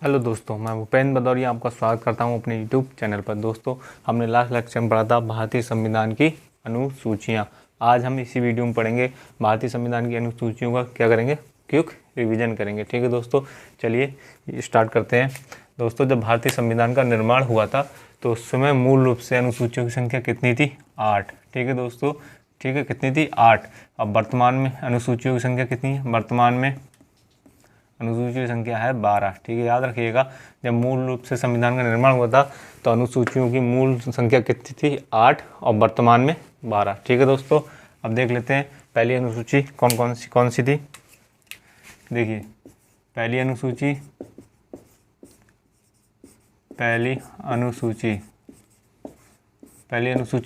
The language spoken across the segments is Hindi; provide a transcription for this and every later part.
हेलो दोस्तों, मैं भूपेंद्र भदौरिया आपका स्वागत करता हूं अपने यूट्यूब चैनल पर। दोस्तों, हमने लास्ट लेक्चर में पढ़ा था भारतीय संविधान की अनुसूचियां। आज हम इसी वीडियो में पढ़ेंगे भारतीय संविधान की अनुसूचियों का क्या करेंगे, क्विक रिवीजन करेंगे। ठीक है दोस्तों, चलिए स्टार्ट करते हैं। दोस्तों, जब भारतीय संविधान का निर्माण हुआ था तो उस समय मूल रूप से अनुसूचियों की संख्या कितनी थी? 8। ठीक है दोस्तों, ठीक है, कितनी थी? 8। अब वर्तमान में अनुसूचियों की संख्या कितनी है? वर्तमान में अनुसूची की संख्या है 12। ठीक है, याद रखिएगा, जब मूल रूप से संविधान का निर्माण हुआ था तो अनुसूचियों की मूल संख्या कितनी थी? 8, और वर्तमान में 12। ठीक है दोस्तों, अब देख लेते हैं पहली अनुसूची कौन सी थी। देखिए, पहली अनुसूची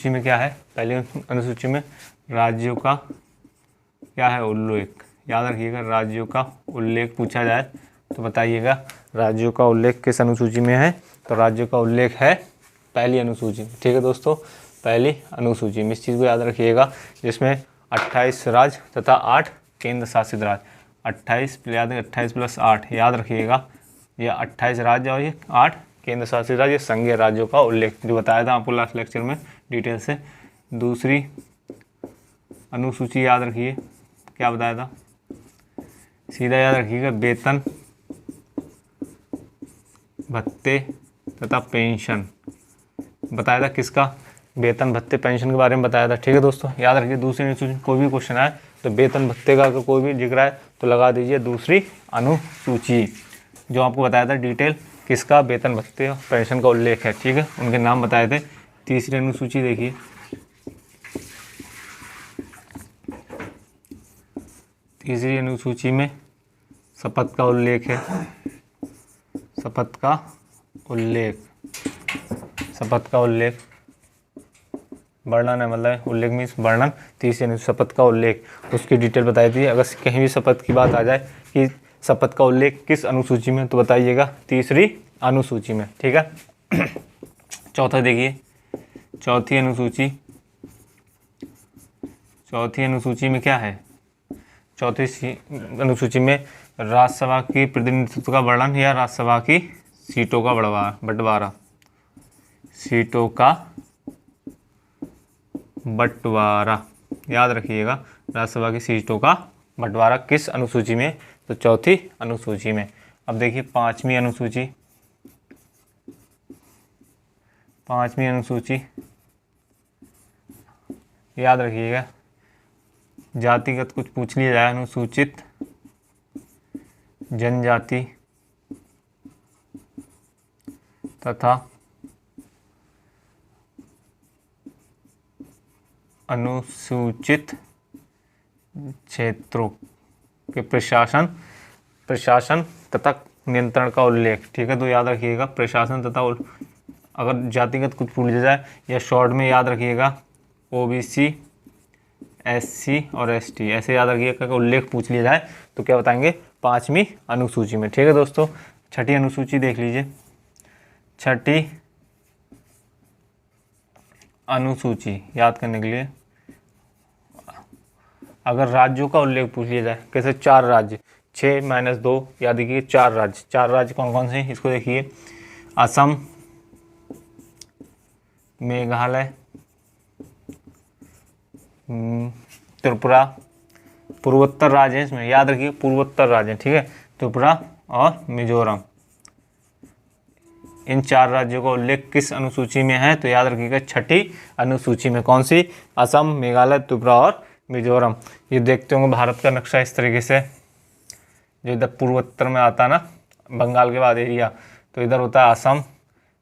में क्या है? पहली अनुसूची में राज्यों का क्या है? उल्लेख। याद रखिएगा, राज्यों का उल्लेख पूछा जाए तो बताइएगा राज्यों का उल्लेख किस अनुसूची में है? तो राज्यों का उल्लेख है पहली अनुसूची में। ठीक है दोस्तों, पहली अनुसूची में इस चीज़ को याद रखिएगा, जिसमें 28 राज्य तथा 8 केंद्र शासित राज्य। 28 + 8 याद रखिएगा, ये 28 राज्य और ये 8 केंद्र शासित राज्य, संघीय राज्यों का उल्लेख जो बताया था आपको लास्ट लेक्चर में डिटेल से। दूसरी अनुसूची याद रखिए, क्या बताया था? सीधा याद रखिएगा, वेतन, भत्ते तथा पेंशन बताया था। किसका? वेतन, भत्ते, पेंशन के बारे में बताया था। ठीक है दोस्तों, याद रखिए, दूसरी अनुसूची कोई भी क्वेश्चन आए तो वेतन भत्ते का अगर कोई भी जिक्र आए तो लगा दीजिए दूसरी अनुसूची, जो आपको बताया था डिटेल किसका वेतन भत्ते और पेंशन का उल्लेख है। ठीक है, उनके नाम बताए थे। तीसरी अनुसूची देखिए, तीसरी अनुसूची में शपथ का उल्लेख है। शपथ का उल्लेख वर्णन है, मतलब उल्लेख मीन्स वर्णन। तीसरी शपथ का उल्लेख, उसकी डिटेल बताई थी। अगर कहीं भी शपथ की बात आ जाए कि शपथ का उल्लेख किस अनुसूची में, तो बताइएगा तीसरी अनुसूची में। ठीक है। चौथा देखिए, चौथी अनुसूची में क्या है? चौथी अनुसूची में राज्यसभा की प्रतिनिधित्व का वर्णन या राज्यसभा की सीटों का बंटवारा। सीटों का बंटवारा याद रखिएगा, राज्यसभा की सीटों का बंटवारा किस अनुसूची में? तो चौथी अनुसूची में। अब देखिए पांचवी अनुसूची याद रखिएगा, जातिगत कुछ पूछ लिया जाए, अनुसूचित जनजाति तथा अनुसूचित क्षेत्रों के प्रशासन तथा नियंत्रण का उल्लेख। ठीक है, तो याद रखिएगा प्रशासन तथा अगर जातिगत कुछ पूछ लिया जाए या शॉर्ट में याद रखिएगा OBC, SC और ST, ऐसे याद रखिएगा का उल्लेख पूछ लिया जाए तो क्या बताएंगे? पांचवी अनुसूची में। ठीक है दोस्तों, छठी अनुसूची देख लीजिए। छठी अनुसूची याद करने के लिए, अगर राज्यों का उल्लेख पूछ लिया जाए, कैसे? 4 राज्य, 6 - 2 याद रखिए, 4 राज्य। 4 राज्य कौन कौन से हैं इसको देखिए, असम, मेघालय, त्रिपुरा, पूर्वोत्तर राज्य है इसमें, याद रखिए पूर्वोत्तर राज्य। ठीक है, त्रिपुरा और मिजोरम, इन 4 राज्यों का उल्लेख किस अनुसूची में है? तो याद रखिएगा छठी अनुसूची में। कौन सी? असम, मेघालय, त्रिपुरा और मिजोरम। ये देखते होंगे भारत का नक्शा इस तरीके से, जो इधर पूर्वोत्तर में आता ना, बंगाल के बाद एरिया, तो इधर होता है असम,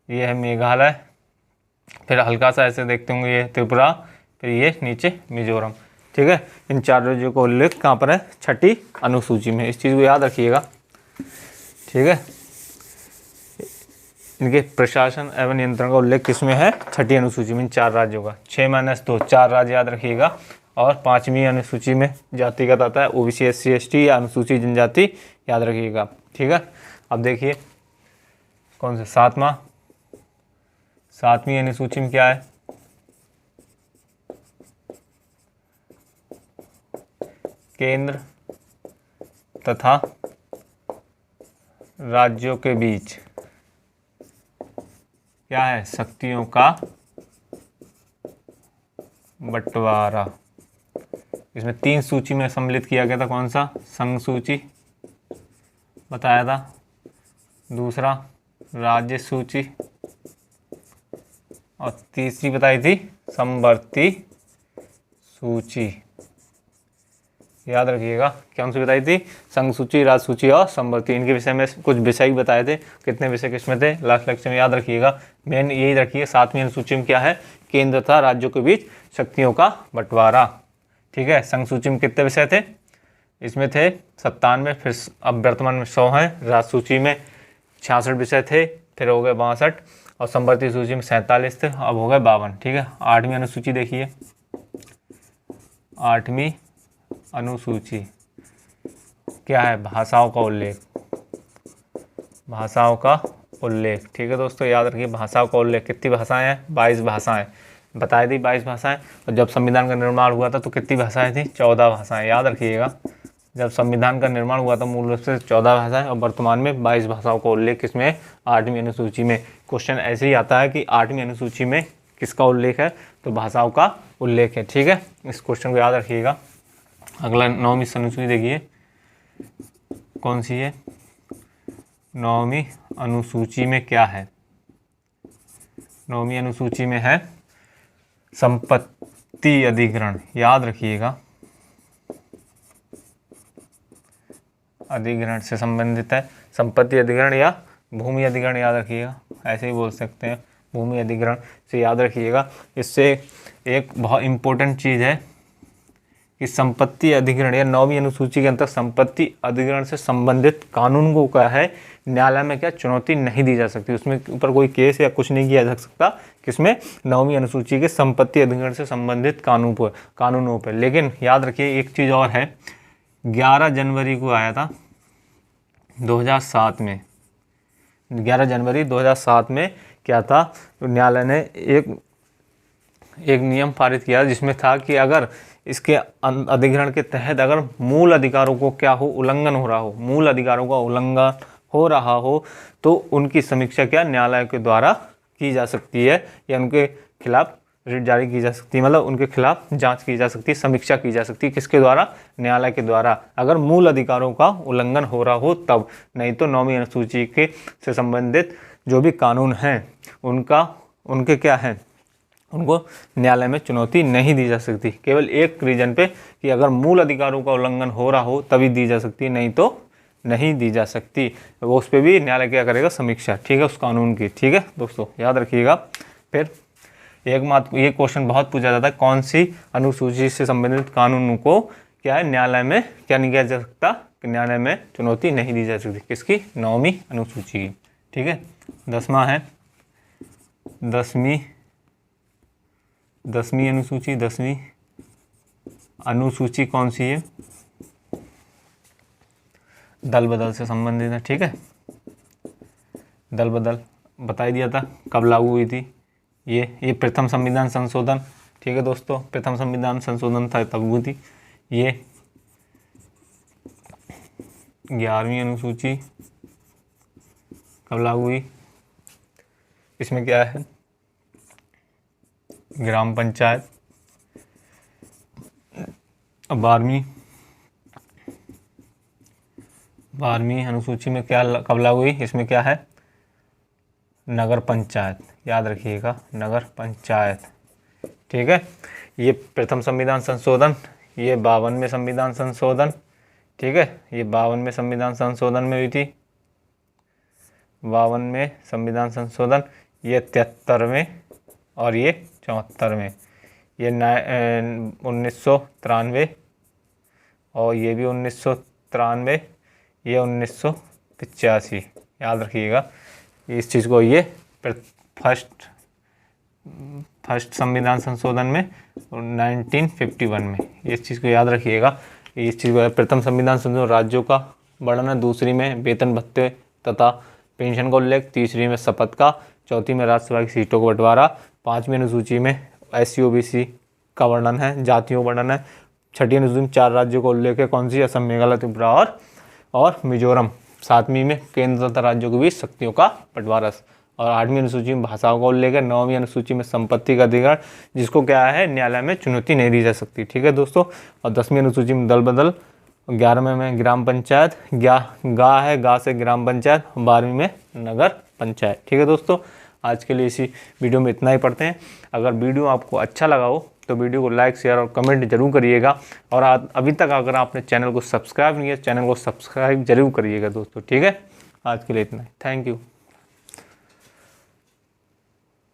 ये है मेघालय, फिर हल्का सा ऐसे देखते होंगे ये त्रिपुरा, फिर ये नीचे मिजोरम। ठीक है, इन 4 राज्यों का उल्लेख कहाँ पर है? छठी अनुसूची में। इस चीज़ को याद रखिएगा। ठीक है, इनके प्रशासन एवं नियंत्रण का उल्लेख किसमें है? छठी अनुसूची में, इन 4 राज्यों का। 6 - 2 4 राज्य याद रखिएगा। और पांचवी अनुसूची में जातिगत आता है OBC, SC, ST या अनुसूचित जनजाति, याद रखिएगा। ठीक है, अब देखिए कौन सा? सातवीं अनुसूची में क्या है? केंद्र तथा राज्यों के बीच क्या है, शक्तियों का बंटवारा। इसमें 3 सूची में सम्मिलित किया गया था, कौन सा, संघ सूची बताया था, दूसरा राज्य सूची, और तीसरी बताई थी समवर्ती सूची। याद रखिएगा, कौन सी बताई थी, संघ सूची, राज्य सूची और समवर्ती। इनके विषय में कुछ विषय बताए थे, कितने विषय किसमें थे लास्ट लेक्चर में, याद रखिएगा। मेन यही रखिए, 7वीं अनुसूची में क्या है, केंद्र तथा राज्यों के बीच शक्तियों का बंटवारा। ठीक है, संघ सूची में कितने विषय थे, इसमें थे 97, फिर अब वर्तमान में 100 हैं। राज्य सूची में 66 विषय थे, फिर हो गए 62, और समवर्ती सूची में 47 थे, अब हो गए 52। ठीक है, 8वीं अनुसूची देखिए, 8वीं अनुसूची क्या है, भाषाओं का उल्लेख, भाषाओं का उल्लेख। ठीक है दोस्तों, याद रखिए भाषाओं का उल्लेख। कितनी भाषाएं हैं, 22 भाषाएं बताई थी, 22 भाषाएं। और जब संविधान का निर्माण हुआ था तो कितनी भाषाएं थी, 14 भाषाएं। याद रखिएगा, जब संविधान का निर्माण हुआ था मूल रूप से 14 भाषाएं, और वर्तमान में 22 भाषाओं का उल्लेख किसमें, 8वीं अनुसूची में। क्वेश्चन ऐसे ही आता है कि 8वीं अनुसूची में किसका उल्लेख है, तो भाषाओं का उल्लेख है। ठीक है, इस क्वेश्चन को याद रखिएगा। अगला 9वीं अनुसूची देखिए, कौन सी है, 9वीं अनुसूची में क्या है, 9वीं अनुसूची में है संपत्ति अधिग्रहण। याद रखिएगा, अधिग्रहण से संबंधित है, संपत्ति अधिग्रहण या भूमि अधिग्रहण, याद रखिएगा, ऐसे ही बोल सकते हैं, भूमि अधिग्रहण से याद रखिएगा। इससे एक बहुत इंपॉर्टेंट चीज़ है कि संपत्ति अधिग्रहण या 9वीं अनुसूची के अंतर्गत संपत्ति अधिग्रहण से संबंधित कानून को क्या है, न्यायालय में क्या चुनौती नहीं दी जा सकती, उसमें ऊपर कोई केस या कुछ नहीं किया जा सकता, किसमें, 9वीं अनुसूची के संपत्ति अधिग्रहण से संबंधित कानूनों पर। लेकिन याद रखिए एक चीज़ और है, 11 जनवरी को आया था 2007 में, 11 जनवरी 2007 में क्या था, तो न्यायालय ने एक नियम पारित किया जिसमें था कि अगर इसके अधिग्रहण के तहत अगर मूल अधिकारों को क्या हो, उल्लंघन हो रहा हो, मूल अधिकारों का उल्लंघन हो रहा हो, तो उनकी समीक्षा क्या न्यायालय के द्वारा की जा सकती है, या उनके खिलाफ रिट जारी की जा सकती है, मतलब उनके खिलाफ जांच की जा सकती है, समीक्षा की जा सकती है, किसके द्वारा, न्यायालय के द्वारा, अगर मूल अधिकारों का उल्लंघन हो रहा हो तब। नहीं तो 9वीं अनुसूची के से संबंधित जो भी कानून हैं उनके क्या है, उनको न्यायालय में चुनौती नहीं दी जा सकती। केवल एक रीजन पे कि अगर मूल अधिकारों का उल्लंघन हो रहा हो तभी दी जा सकती है, नहीं तो नहीं दी जा सकती। वो उस पर भी न्यायालय क्या करेगा, समीक्षा। ठीक है, उस कानून की। ठीक है दोस्तों, याद रखिएगा। फिर ये क्वेश्चन बहुत पूछा जाता है, कौन सी अनुसूची से संबंधित कानूनों को क्या है न्यायालय में क्या नहीं किया जा सकता, कि न्यायालय में चुनौती नहीं दी जा सकती, किसकी, 9वीं अनुसूची की। ठीक है, 10वां है 10वीं अनुसूची। 10वीं अनुसूची कौन सी है, दल बदल से संबंधित है। ठीक है, दल बदल बता ही दिया था कब लागू हुई थी, ये प्रथम संविधान संशोधन। ठीक है दोस्तों, प्रथम संविधान संशोधन था तब हुई थी। ये 11वीं अनुसूची कब लागू हुई, इसमें क्या है, ग्राम पंचायत। 12वीं अनुसूची में क्या कब लागू हुई, इसमें क्या है, नगर पंचायत। याद रखिएगा, नगर पंचायत। ठीक है, ये प्रथम संविधान संशोधन, ये 52वें संविधान संशोधन। ठीक है, ये 52वें संविधान संशोधन में हुई थी, 52वें संविधान संशोधन। ये 73वें और ये 74वें। ये 1993 और ये भी 1993, ये 1985। याद रखिएगा इस चीज़ को, ये फर्स्ट संविधान संशोधन में 1951 में, इस चीज़ को याद रखिएगा। इस चीज़ को, प्रथम संविधान संशोधन राज्यों का वर्णन है, दूसरी में वेतन भत्ते तथा पेंशन का उल्लेख, तीसरी में शपथ का, चौथी में राज्यसभा की सीटों को बंटवारा, 5वीं अनुसूची में SC OBC का वर्णन है, जातियों वर्णन है, 6ठी अनुसूची में 4 राज्यों का उल्लेख है, कौन सी, असम, मेघालय, त्रिपुरा और मिजोरम। 7वीं में केंद्र तथा राज्यों के बीच शक्तियों का बंटवारा। और 8वीं अनुसूची में भाषाओं को लेकर, 9वीं अनुसूची में संपत्ति का अधिकार, जिसको क्या है न्यायालय में चुनौती नहीं दी जा सकती। ठीक है दोस्तों। और 10वीं अनुसूची में दल बदल, 11वें में ग्राम पंचायत, गा से ग्राम पंचायत, 12वीं में नगर पंचायत। ठीक है दोस्तों, आज के लिए इसी वीडियो में इतना ही पढ़ते हैं। अगर वीडियो आपको अच्छा लगा हो तो वीडियो को लाइक, शेयर और कमेंट जरूर करिएगा। और अभी तक अगर आपने चैनल को सब्सक्राइब नहीं किया, चैनल को सब्सक्राइब जरूर करिएगा दोस्तों। ठीक है, आज के लिए इतना ही। Thank you.